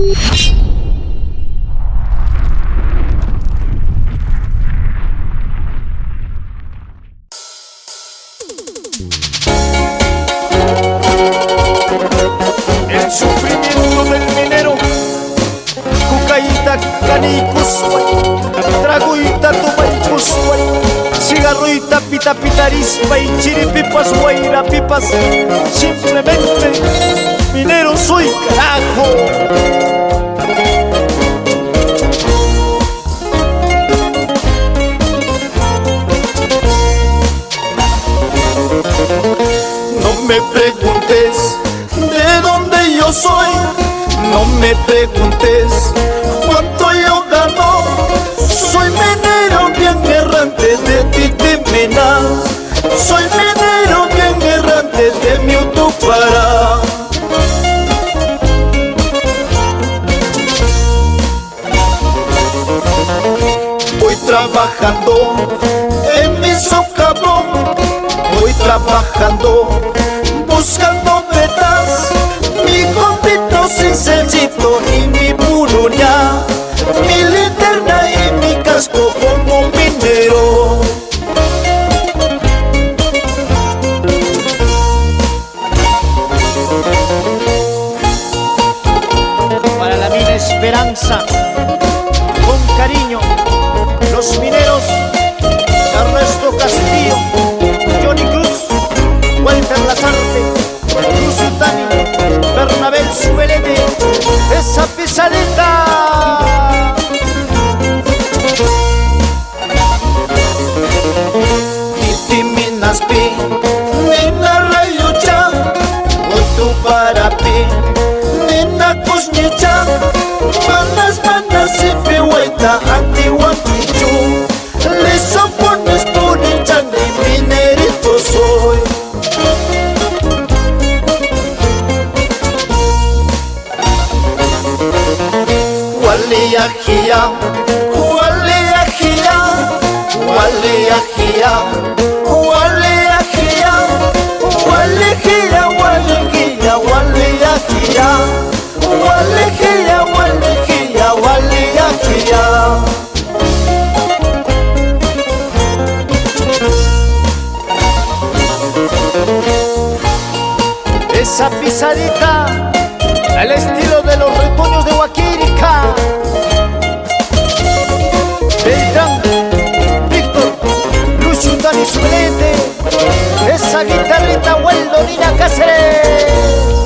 El sufrimiento del minero, cucaíta, canicusway, traguita, tumaycusway, cigarruita, pita, pitarispa y chiripipas, guaira, pipas. Simplemente minero soy, carajo. No me preguntes de dónde yo soy, no me preguntes cuánto yo gano. Soy minero bien errante de Titimena, soy minero bien errante de Miutupara. Voy trabajando en mi socavón, voy trabajando buscando metas, mi compito sencillito y mi puruña, mi linterna y mi casco como minero. Para la mina Esperanza, con cariño, los mineros Ernesto Castillo, Johnny Cruz, Walter Lazarte, Cruz Utani, Bernabel Subelete, esa pisadita. Nitiminaspi, nina rayucha, otu para pi, nina kusnicha, manas y pihueta, antihuanquichu, le sopones puricha, ni minerito soy. Waliyajia, waliyajia, waliyajia, waliyajia, waliyajia, waliyajia, waliyajia, waliyajia, waliyajia, waliyajia. Esa pisadita al estilo de los retoños de Huaquirica. Beltrán, Víctor, Lucio Dani Sublente, esa guitarrita Hueldo Nina Cáceres.